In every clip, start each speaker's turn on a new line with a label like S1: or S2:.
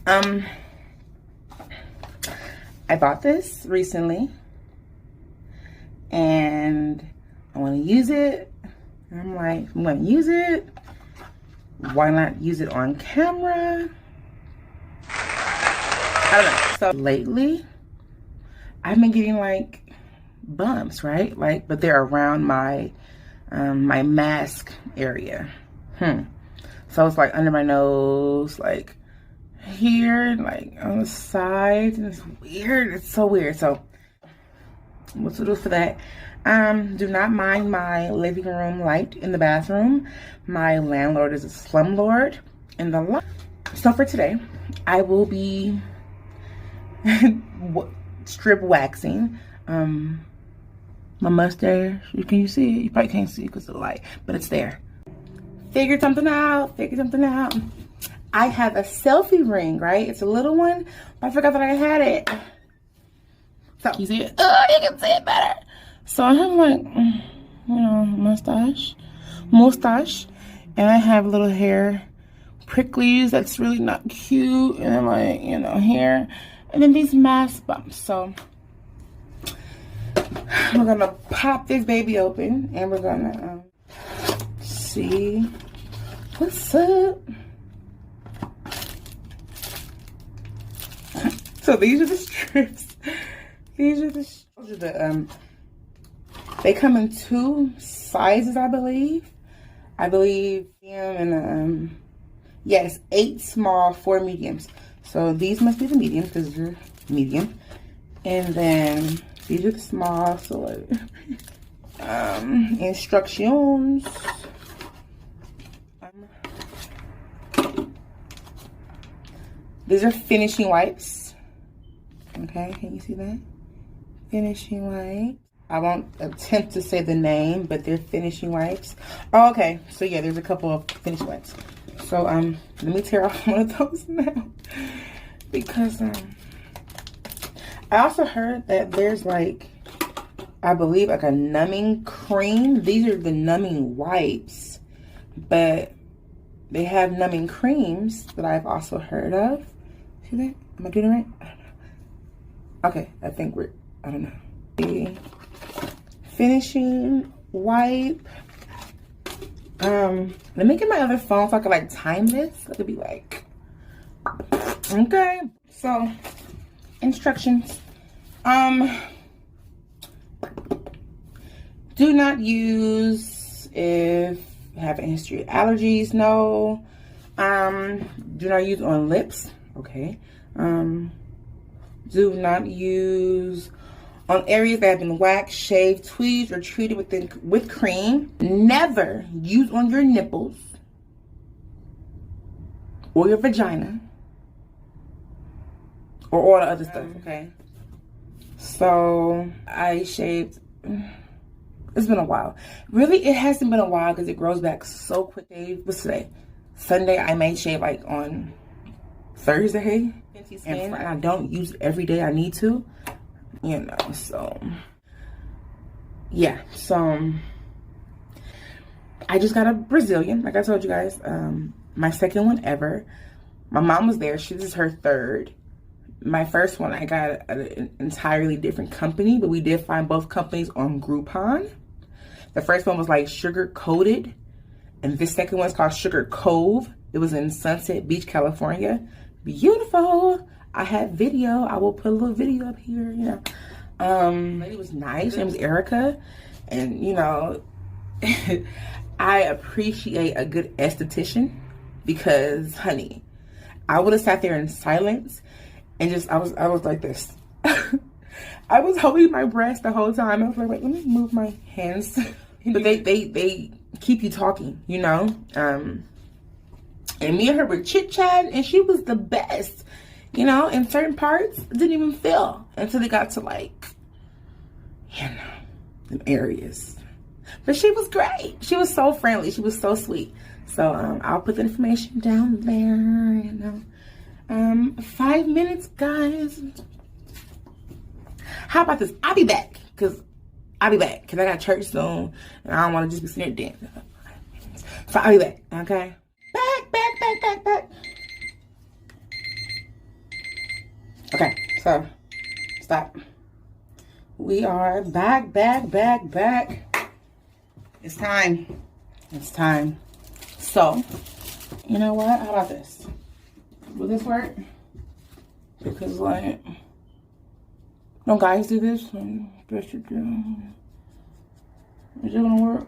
S1: Um, I bought this recently and I want to use it. And I'm like, I'm going to use it. Why not use it on camera? I don't know. So lately, I've been getting like bumps, right? Like, but they're around my my mask area. So it's like under my nose, like here, like on the sides, and it's weird. It's so weird. So what's to do for that? Do not mind my living room light in the bathroom. My landlord is a slumlord in the lot. So for today, I will be strip waxing my mustache. Can you see it? You probably can't see it because of the light, but it's there. Figured something out. I have a selfie ring, right? It's a little one, but I forgot that I had it. So you see it? Oh, you can see it better. So I have like, you know, mustache, and I have little hair pricklies that's really not cute, and then like, you know, here, and then these mask bumps. So we're gonna pop this baby open, and we're gonna see what's up. So these are the strips. Those are the they come in 2 sizes, I believe. And yes, 8 small, 4 mediums. So these must be the mediums because they're medium. And then these are the small. So like, instructions. These are finishing wipes. Okay, can you see that? Finishing wipes. I won't attempt to say the name, but they're finishing wipes. Oh, okay. So yeah, there's a couple of finishing wipes. So let me tear off one of those now. Because I also heard that there's like, I believe like a numbing cream. These are the numbing wipes, but they have numbing creams that I've also heard of. See that? Am I doing it right? I don't know. Okay, I think I don't know. The finishing wipe. Let me get my other phone so I can like time this. I could be like, okay. So, instructions. Do not use if you have a history of allergies. No. Do not use on lips. Okay. Do not use on areas that have been waxed, shaved, tweezed, or treated with cream. Never use on your nipples or your vagina or all the other stuff, okay? So I shaved. It's been a while. Really, it hasn't been a while because it grows back so quick. What's today? Sunday. I may shave like on Thursday. And I don't use it every day. I need to. You know, so yeah. So I just got a Brazilian, like I told you guys. My second one ever. My mom was there. This is her third. My first one, I got at an entirely different company, but we did find both companies on Groupon. The first one was like sugar coated, and this second one's called Sugar Cove. It was in Sunset Beach, California. Beautiful. I had video. I will put a little video up here, you know. Lady was nice. Her name was Erica. And, you know, I appreciate a good esthetician because, honey, I would have sat there in silence and just, I was like this. I was holding my breast the whole time. I was like, wait, let me move my hands. But they keep you talking, you know. And me and her were chit-chatting, and she was the best. You know, in certain parts, didn't even feel until they got to like, you know, them areas. But she was great. She was so friendly. She was so sweet. So I'll put the information down there, you know. 5 minutes, guys. How about this? I'll be back, because I got church soon, and I don't want to just be sitting there dancing. So I'll be back, okay? Back. Okay, so stop. We are back. It's time. It's time. So, you know what? How about this? Will this work? Because, like, don't guys do this? Yes, you do. Is it gonna work?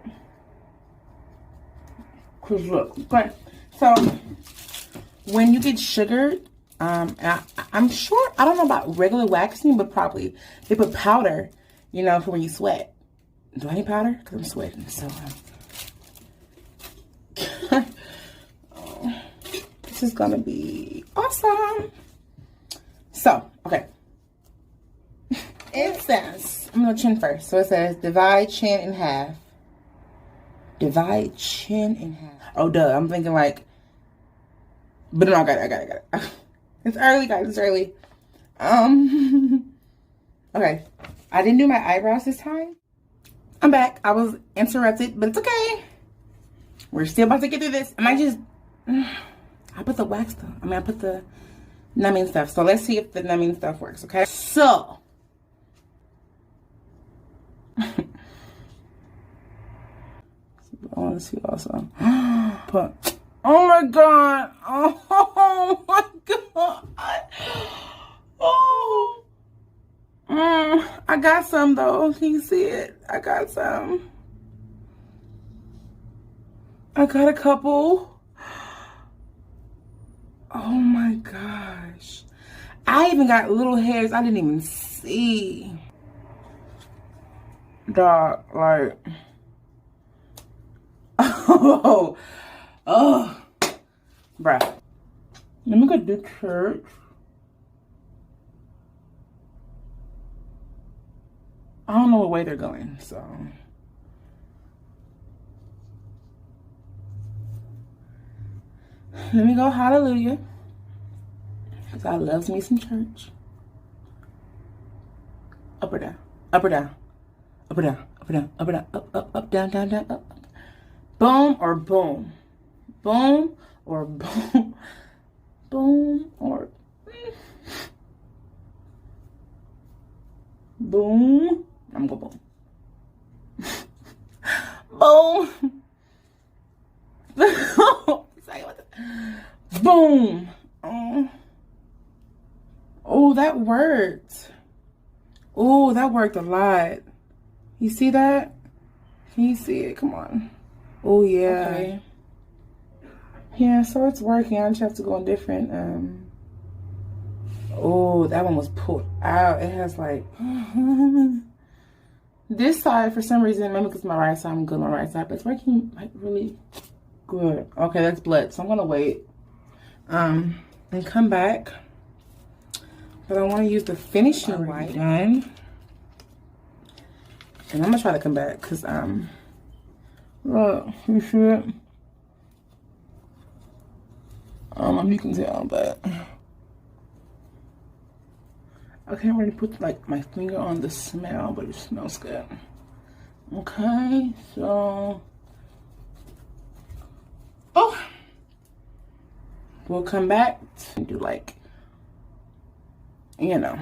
S1: Cause look, okay. So when you get sugared, I'm sure, I don't know about regular waxing, but probably they put powder, you know, for when you sweat. Do I need powder? Cause I'm sweating. So oh, this is gonna be awesome. So, okay. It says, I'm gonna chin first. So it says divide chin in half. Divide chin in half. Oh, duh. I'm thinking like, but no, I got it. It's early, guys. It's early. Okay. I didn't do my eyebrows this time. I'm back. I was interrupted, but it's okay. We're still about to get through this. I might just, I put the wax though. I put the numbing stuff. So let's see if the numbing stuff works, okay? So. I want to see also. But, oh my god. Oh my god. Oh. I got some though. Can you see it? I got some. I got a couple. Oh my gosh. I even got little hairs I didn't even see. Dog, like. Oh, bruh. Let me go to church. I don't know what way they're going, so. Let me go hallelujah. Because I loves me some church. Up or down, up or down, up or down, up or down, up or down, up, down, down, down, up. Boom or boom. Boom or boom. Boom or boom. I'm gonna boom. Boom. Boom. Oh, that worked. Oh, that worked a lot. You see that? Can you see it? Come on. Oh, yeah. Okay. Yeah, so it's working. I just have to go on different. Oh, that one was pulled out. It has like this side for some reason. Maybe because my right side, I'm good on my right side, but it's working like really good. Okay, that's blood. So I'm gonna wait and come back. But I want to use the finishing white done, and I'm gonna try to come back because look, you should. I don't know if you can tell, but I can't really put like my finger on the smell, but it smells good. Okay, so we'll come back and do like, you know,